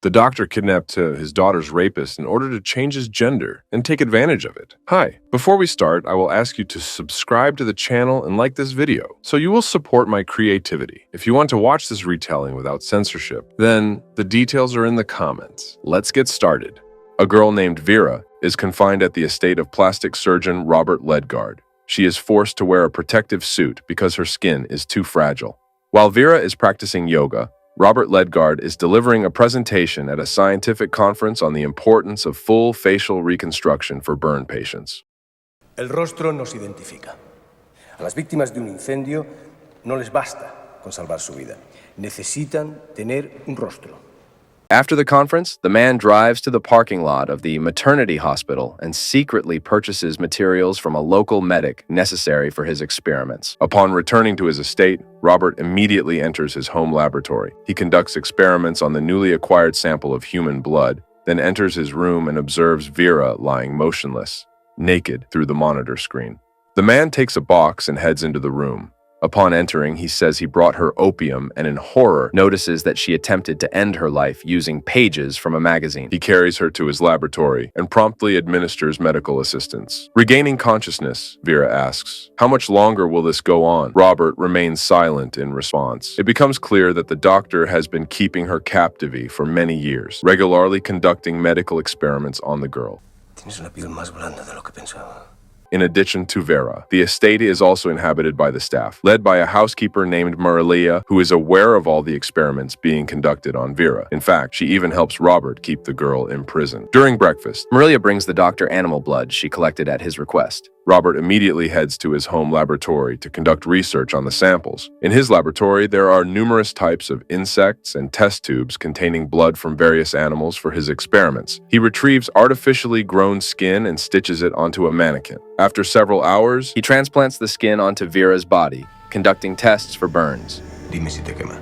The doctor kidnapped his daughter's rapist in order to change his gender and take advantage of it. Hi, before we start, I will ask you to subscribe to the channel and like this video, so you will support my creativity. If you want to watch this retelling without censorship, then the details are in the comments. Let's get started. A girl named Vera is confined at the estate of plastic surgeon Robert Ledgard. She is forced to wear a protective suit because her skin is too fragile. While Vera is practicing yoga, Robert Ledgard is delivering a presentation at a scientific conference on the importance of full facial reconstruction for burn patients. El rostro nos identifica. A las víctimas de un incendio no les basta con salvar su vida. Necesitan tener un rostro. After the conference, the man drives to the parking lot of the maternity hospital and secretly purchases materials from a local medic necessary for his experiments. Upon returning to his estate, Robert immediately enters his home laboratory. He conducts experiments on the newly acquired sample of human blood, then enters his room and observes Vera lying motionless, naked through the monitor screen. The man takes a box and heads into the room. Upon entering, he says he brought her opium and in horror notices that she attempted to end her life using pages from a magazine. He carries her to his laboratory and promptly administers medical assistance. Regaining consciousness, Vera asks, "How much longer will this go on?" Robert remains silent in response. It becomes clear that the doctor has been keeping her captive for many years, regularly conducting medical experiments on the girl. Tienes una piel más blanda de lo que pensaba. In addition to Vera, the estate is also inhabited by the staff, led by a housekeeper named Marilia, who is aware of all the experiments being conducted on Vera. In fact, she even helps Robert keep the girl in prison. During breakfast, Marilia brings the doctor animal blood she collected at his request. Robert immediately heads to his home laboratory to conduct research on the samples. In his laboratory, there are numerous types of insects and test tubes containing blood from various animals for his experiments. He retrieves artificially grown skin and stitches it onto a mannequin. After several hours, he transplants the skin onto Vera's body, conducting tests for burns. Dime si te quema.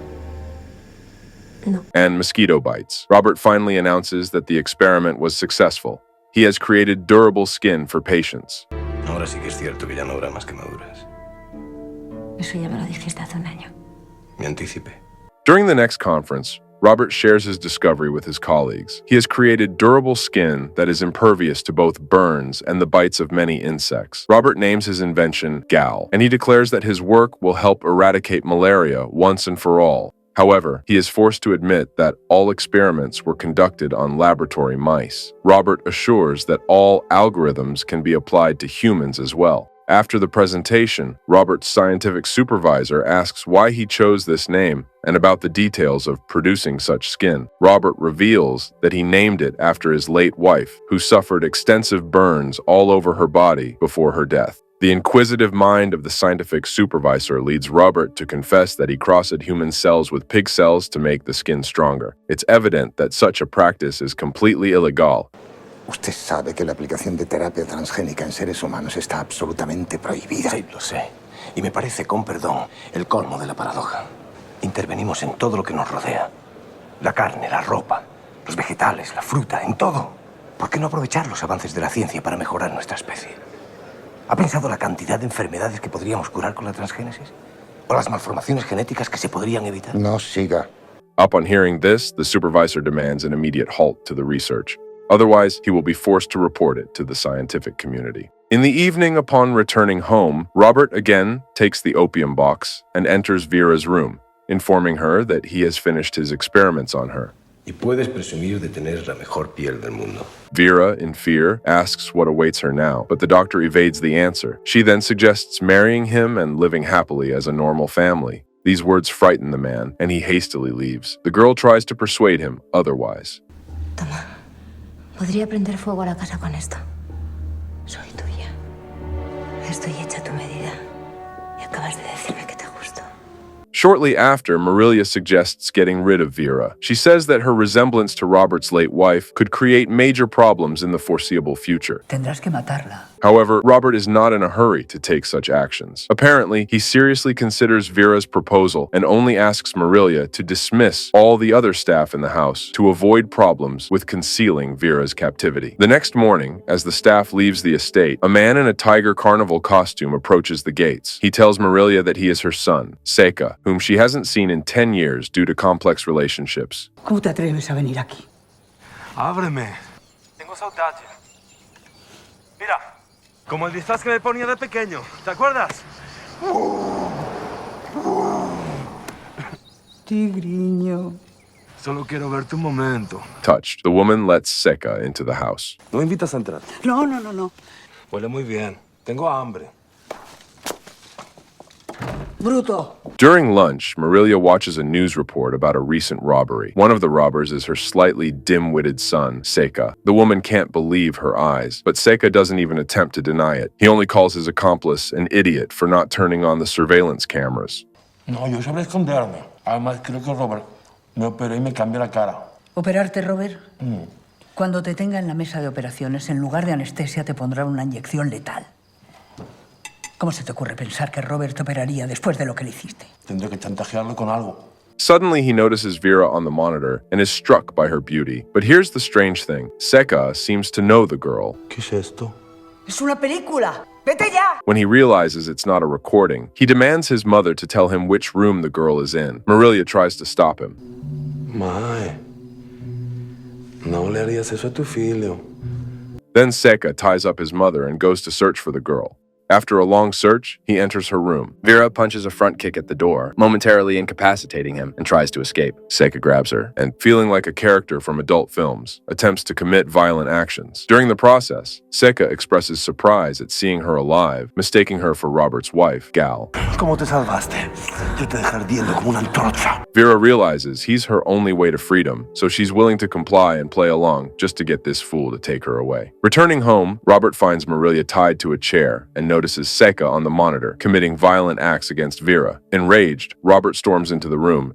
And mosquito bites. Robert finally announces that the experiment was successful. He has created durable skin for patients. Ahora sí que es cierto que ya no habrá más quemaduras. Eso ya me lo dijiste hace un año. Me anticipé. During the next conference, Robert shares his discovery with his colleagues. He has created durable skin that is impervious to both burns and the bites of many insects. Robert names his invention Gal, and he declares that his work will help eradicate malaria once and for all. However, he is forced to admit that all experiments were conducted on laboratory mice. Robert assures that all algorithms can be applied to humans as well. After the presentation, Robert's scientific supervisor asks why he chose this name and about the details of producing such skin. Robert reveals that he named it after his late wife, who suffered extensive burns all over her body before her death. The inquisitive mind of the scientific supervisor leads Robert to confess that he crossed human cells with pig cells to make the skin stronger. It's evident that such a practice is completely illegal. Usted sabe que la aplicación de terapia transgénica en seres humanos está absolutamente prohibida. Sí, lo sé. Y me parece, con perdón, el colmo de la paradoja. Intervenimos en todo lo que nos rodea. La carne, la ropa, los vegetales, la fruta, en todo. ¿Por qué no aprovechar los avances de la ciencia para mejorar nuestra especie? ¿Ha pensado la cantidad de enfermedades que podríamos curar con la transgénesis? ¿O las malformaciones genéticas que se podrían evitar? No siga. Upon hearing this, the supervisor demands an immediate halt to the research. Otherwise, he will be forced to report it to the scientific community. In the evening, upon returning home, Robert again takes the opium box and enters Vera's room, informing her that he has finished his experiments on her. Y puedes presumir de tener la mejor piel del mundo. Vera, in fear, asks what awaits her now, but the doctor evades the answer. She then suggests marrying him and living happily as a normal family. These words frighten the man, and he hastily leaves. The girl tries to persuade him otherwise. Toma, podría prender fuego a la casa con esto. Soy tuya. Estoy hecha a tu medida. Y acabas de decirme que te gusto. Shortly after, Marilia suggests getting rid of Vera. She says that her resemblance to Robert's late wife could create major problems in the foreseeable future. Tendrás que matarla. However, Robert is not in a hurry to take such actions. Apparently, he seriously considers Vera's proposal and only asks Marilia to dismiss all the other staff in the house to avoid problems with concealing Vera's captivity. The next morning, as the staff leaves the estate, a man in a tiger carnival costume approaches the gates. He tells Marilia that he is her son, Seika, whom she hasn't seen in 10 years due to complex relationships. ¿Cómo te atreves a venir aquí? Ábreme. Tengo saudade. Mira, como el disfraz que me ponía de pequeño. ¿Te acuerdas? Tigriño. Solo quiero ver tu momento. Touched, the woman lets Seka into the house. ¿No me invitas a entrar? No, no, no, no. Huele muy bien. Tengo hambre. Bruto. During lunch, Marilia watches a news report about a recent robbery. One of the robbers is her slightly dim-witted son, Seka. The woman can't believe her eyes, but Seka doesn't even attempt to deny it. He only calls his accomplice an idiot for not turning on the surveillance cameras. No, yo sabré esconderme. Además, creo que Robert me operó y me cambió la cara. ¿Operarte, Robert? Cuando te tenga en la mesa de operaciones, en lugar de anestesia, te pondrán una inyección letal. ¿Cómo se te ocurre pensar que Robert te operaría después de lo que le hiciste? Tendré que chantajearlo con algo. Suddenly, he notices Vera on the monitor and is struck by her beauty. But here's the strange thing. Seka seems to know the girl. ¿Qué es esto? ¡Es una película! ¡Vete ya! When he realizes it's not a recording, he demands his mother to tell him which room the girl is in. Marilia tries to stop him. Mae, no le harías eso a tu filho. Then Seka ties up his mother and goes to search for the girl. After a long search, he enters her room. Vera punches a front kick at the door, momentarily incapacitating him, and tries to escape. Seka grabs her and, feeling like a character from adult films, attempts to commit violent actions. During the process, Seka expresses surprise at seeing her alive, mistaking her for Robert's wife, Gal. ¿Cómo te salvaste? Yo te dejé ardiendo como una antorcha. Vera realizes he's her only way to freedom, so she's willing to comply and play along just to get this fool to take her away. Returning home, Robert finds Marilia tied to a chair and notices Seka on the monitor, committing violent acts against Vera. Enraged, Robert storms into the room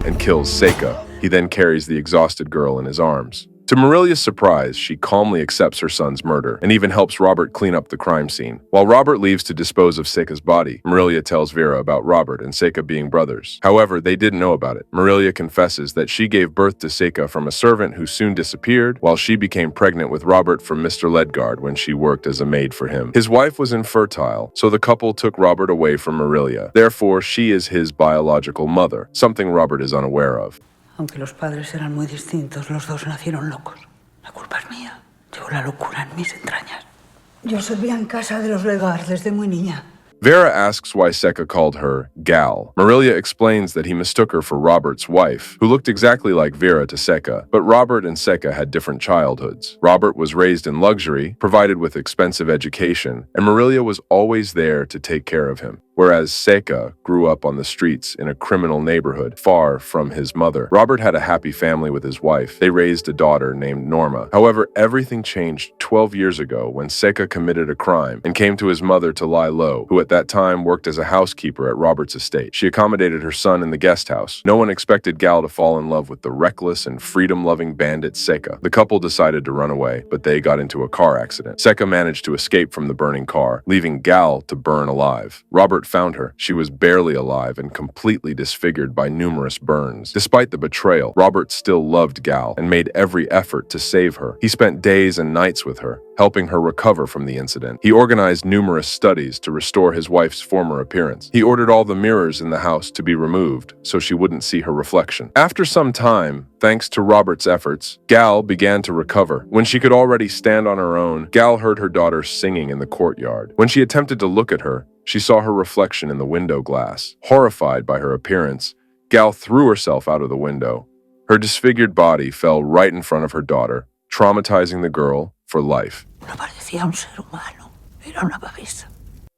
and kills Seka. He then carries the exhausted girl in his arms. To Marilia's surprise, she calmly accepts her son's murder and even helps Robert clean up the crime scene. While Robert leaves to dispose of Seka's body, Marilia tells Vera about Robert and Seka being brothers. However, they didn't know about it. Marilia confesses that she gave birth to Seka from a servant who soon disappeared, while she became pregnant with Robert from Mr. Ledgard when she worked as a maid for him. His wife was infertile, so the couple took Robert away from Marilia. Therefore, she is his biological mother, something Robert is unaware of. Aunque los padres eran muy distintos, los dos nacieron locos. La culpa es mía. Llevo la locura en mis entrañas. Yo servía en casa de los Ledgard desde muy niña. Vera asks why Seka called her Gal. Marilia explains that he mistook her for Robert's wife, who looked exactly like Vera to Seka, but Robert and Seka had different childhoods. Robert was raised in luxury, provided with expensive education, and Marilia was always there to take care of him. Whereas Seka grew up on the streets in a criminal neighborhood far from his mother. Robert had a happy family with his wife. They raised a daughter named Norma. However, everything changed 12 years ago when Seka committed a crime and came to his mother to lie low, who at that time worked as a housekeeper at Robert's estate. She accommodated her son in the guest house. No one expected Gal to fall in love with the reckless and freedom-loving bandit Seka. The couple decided to run away, but they got into a car accident. Seka managed to escape from the burning car, leaving Gal to burn alive. Robert found her. She was barely alive and completely disfigured by numerous burns. Despite the betrayal, Robert still loved Gal and made every effort to save her. He spent days and nights with her, helping her recover from the incident. He organized numerous studies to restore his wife's former appearance. He ordered all the mirrors in the house to be removed so she wouldn't see her reflection. After some time, thanks to Robert's efforts, Gal began to recover. When she could already stand on her own, Gal heard her daughter singing in the courtyard. When she attempted to look at her, she saw her reflection in the window glass. Horrified by her appearance, Gal threw herself out of the window. Her disfigured body fell right in front of her daughter, traumatizing the girl for life. No parecía un ser humano. Era una babisa.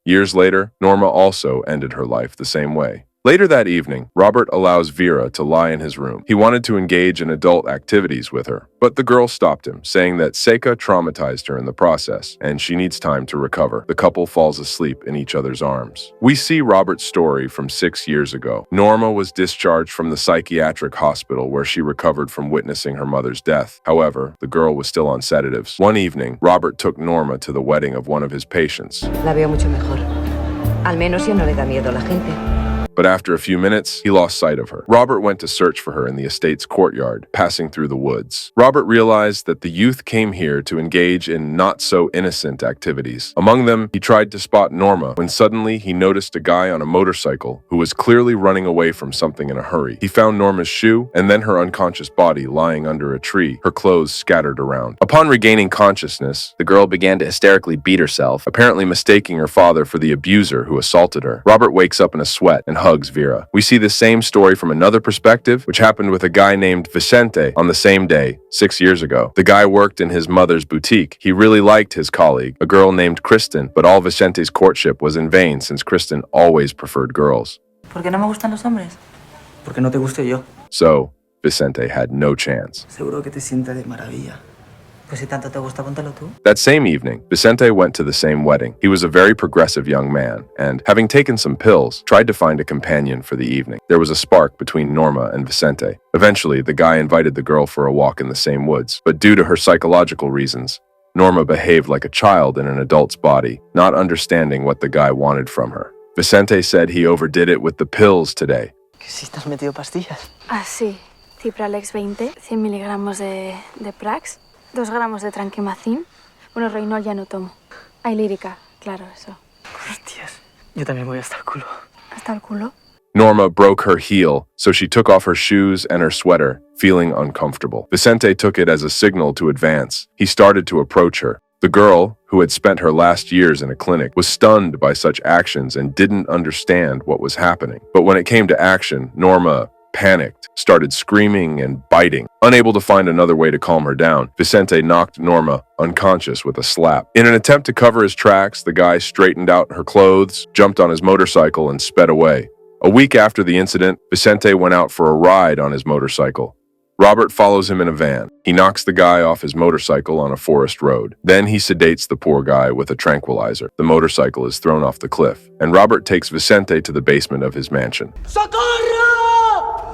Years later, Norma also ended her life the same way. Later that evening, Robert allows Vera to lie in his room. He wanted to engage in adult activities with her, but the girl stopped him, saying that Seka traumatized her in the process, and she needs time to recover. The couple falls asleep in each other's arms. We see Robert's story from 6 years ago. Norma was discharged from the psychiatric hospital where she recovered from witnessing her mother's death. However, the girl was still on sedatives. One evening, Robert took Norma to the wedding of one of his patients. La veo mucho mejor. Al menos ya no le da miedo a la gente. but after a few minutes, he lost sight of her. Robert went to search for her in the estate's courtyard, passing through the woods. Robert realized that the youth came here to engage in not-so-innocent activities. Among them, he tried to spot Norma when suddenly he noticed a guy on a motorcycle who was clearly running away from something in a hurry. He found Norma's shoe and then her unconscious body lying under a tree, her clothes scattered around. Upon regaining consciousness, The girl began to hysterically beat herself, apparently mistaking her father for the abuser who assaulted her. Robert wakes up in a sweat and hugs Vera. We see the same story from another perspective, which happened with a guy named Vicente on the same day, 6 years ago. The guy worked in his mother's boutique. He really liked his colleague, a girl named Kristen, but all Vicente's courtship was in vain since Kristen always preferred girls. ¿Por qué no me gustan los hombres? Porque no te guste yo. So, Vicente had no chance. Seguro que te sienta de maravilla. Pues si tanto te gusta, póntelo tú. That same evening, Vicente went to the same wedding. He was a very progressive young man, and, having taken some pills, tried to find a companion for the evening. There was a spark between Norma and Vicente. Eventually, the guy invited the girl for a walk in the same woods, but due to her psychological reasons, Norma behaved like a child in an adult's body, not understanding what the guy wanted from her. Vicente said he overdid it with the pills today. ¿Que si te has metido pastillas? Ah, sí. Cipralex 20, 100 miligramos de Prax, 2 gramos de Tranquimacin. Bueno, Reinol ya no tomo. Hay lírica, claro, eso. Hostias. Yo también voy hasta el culo. ¿Hasta el culo? Norma broke her heel, so she took off her shoes and her sweater, feeling uncomfortable. Vicente took it as a signal to advance. He started to approach her. The girl, who had spent her last years in a clinic, was stunned by such actions and didn't understand what was happening. But when it came to action, Norma panicked, started screaming and biting. Unable to find another way to calm her down, Vicente knocked Norma unconscious with a slap. In an attempt to cover his tracks, the guy straightened out her clothes, jumped on his motorcycle, and sped away. A week after the incident, Vicente went out for a ride on his motorcycle. Robert follows him in a van. He knocks the guy off his motorcycle on a forest road. Then he sedates the poor guy with a tranquilizer. The motorcycle is thrown off the cliff, and Robert takes Vicente to the basement of his mansion.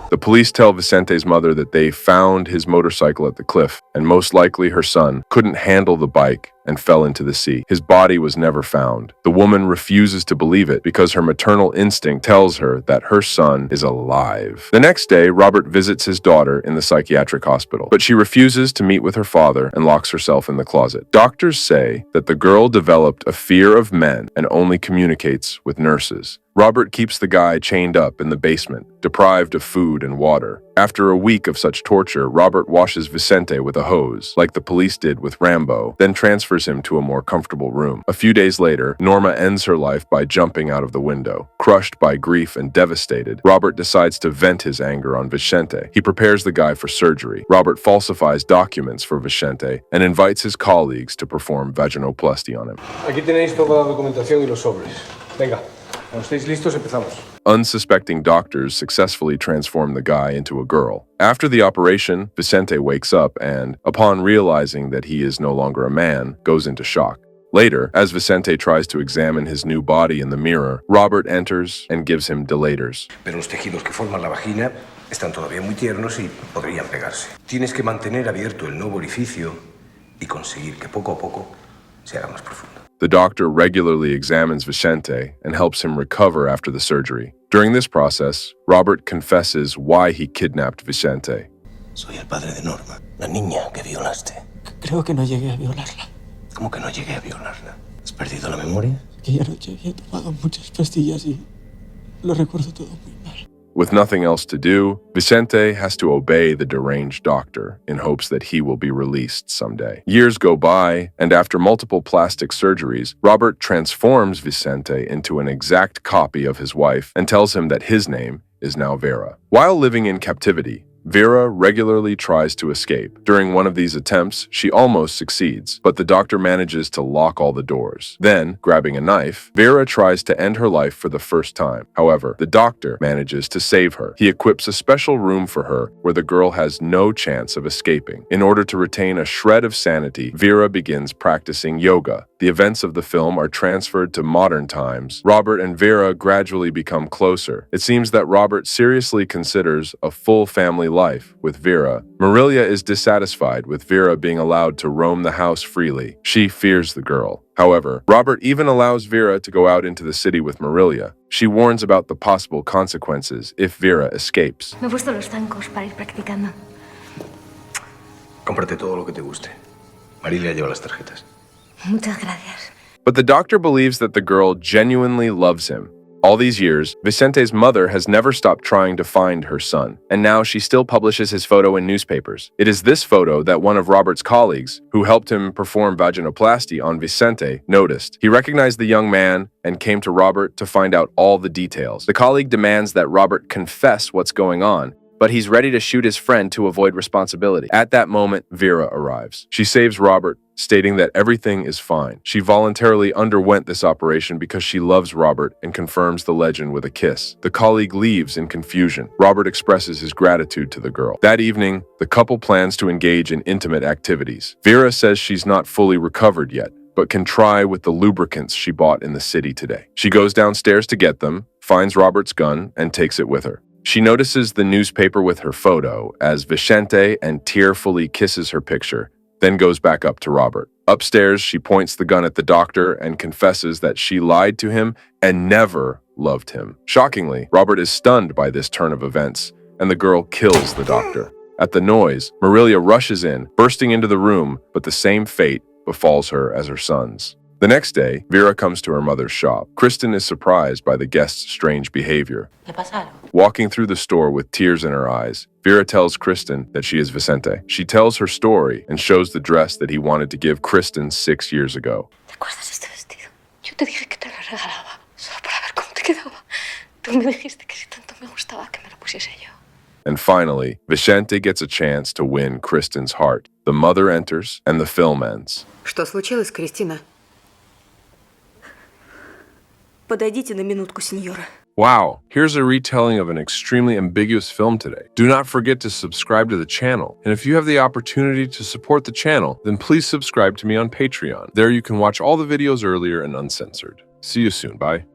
The police tell Vicente's mother that they found his motorcycle at the cliff, and most likely her son couldn't handle the bike and fell into the sea. His body was never found. The woman refuses to believe it because her maternal instinct tells her that her son is alive. The next day, Robert visits his daughter in the psychiatric hospital, but she refuses to meet with her father and locks herself in the closet. Doctors say that the girl developed a fear of men and only communicates with nurses. Robert keeps the guy chained up in the basement, deprived of food and water. After a week of such torture, Robert washes Vicente with a hose, like the police did with Rambo, then transfers him to a more comfortable room. A few days later, Norma ends her life by jumping out of the window. Crushed by grief and devastated, Robert decides to vent his anger on Vicente. He prepares the guy for surgery. Robert falsifies documents for Vicente and invites his colleagues to perform vaginoplasty on him. Aquí tenéis toda la documentación y los sobres. Venga. Cuando estéis listos, empezamos. Unsuspecting doctors successfully transform the guy into a girl. After the operation, Vicente wakes up and, upon realizing that he is no longer a man, goes into shock. Later, as Vicente tries to examine his new body in the mirror, Robert enters and gives him dilators. Pero los tejidos que forman la vagina están todavía muy tiernos y podrían pegarse. Tienes que mantener abierto el nuevo orificio y conseguir que poco a poco se haga más profundo. The doctor regularly examines Vicente and helps him recover after the surgery. During this process, Robert confesses why he kidnapped Vicente. Soy el padre de Norma, la niña que violaste. Creo que no llegué a violarla. ¿Cómo que no llegué a violarla? ¿Has perdido la memoria? Que ya noche he tomado muchas pastillas y lo recuerdo todo muy mal. With nothing else to do, Vicente has to obey the deranged doctor in hopes that he will be released someday. Years go by, and after multiple plastic surgeries, Robert transforms Vicente into an exact copy of his wife and tells him that his name is now Vera. While living in captivity, Vera regularly tries to escape. During one of these attempts, she almost succeeds, but the doctor manages to lock all the doors. Then, grabbing a knife, Vera tries to end her life for the first time. However, the doctor manages to save her. He equips a special room for her where the girl has no chance of escaping. In order to retain a shred of sanity, Vera begins practicing yoga, The events of the film are transferred to modern times. Robert and Vera gradually become closer. It seems that Robert seriously considers a full family life with Vera. Marilia is dissatisfied with Vera being allowed to roam the house freely. She fears the girl. However, Robert even allows Vera to go out into the city with Marilia. She warns about the possible consequences if Vera escapes. Me he puesto los zancos para ir practicando. Cómprate todo lo que te guste. Marilia lleva las tarjetas. Muchas gracias. But the doctor believes that the girl genuinely loves him. All these years, Vicente's mother has never stopped trying to find her son, and now she still publishes his photo in newspapers. It is this photo that one of Robert's colleagues, who helped him perform vaginoplasty on Vicente, noticed. He recognized the young man and came to Robert to find out all the details. The colleague demands that Robert confess what's going on, but he's ready to shoot his friend to avoid responsibility. At that moment, Vera arrives. She saves Robert, stating that everything is fine. She voluntarily underwent this operation because she loves Robert and confirms the legend with a kiss. The colleague leaves in confusion. Robert expresses his gratitude to the girl. That evening, the couple plans to engage in intimate activities. Vera says she's not fully recovered yet, but can try with the lubricants she bought in the city today. She goes downstairs to get them, finds Robert's gun, and takes it with her. She notices the newspaper with her photo as Vicente and tearfully kisses her picture, then goes back up to Robert. Upstairs, she points the gun at the doctor and confesses that she lied to him and never loved him. Shockingly, Robert is stunned by this turn of events, and the girl kills the doctor. At the noise, Marilia rushes in, bursting into the room, but the same fate befalls her as her sons. The next day, Vera comes to her mother's shop. Kristen is surprised by the guest's strange behavior. ¿Le pasa algo? Walking through the store with tears in her eyes, Vera tells Kristen that she is Vicente. She tells her story and shows the dress that he wanted to give Kristen 6 years ago. ¿Te acuerdas de este vestido? Yo te dije que te lo regalaba, solo para ver cómo te quedaba. Tú me dijiste que si tanto me gustaba que me lo pusiese yo. And finally, Vicente gets a chance to win Kristen's heart. The mother enters and the film ends. Что случилось, Кристина? Подойдите на минутку, сеньора. Wow, here's a retelling of an extremely ambiguous film today. Do not forget to subscribe to the channel. And if you have the opportunity to support the channel, then please subscribe to me on Patreon. There you can watch all the videos earlier and uncensored. See you soon. Bye.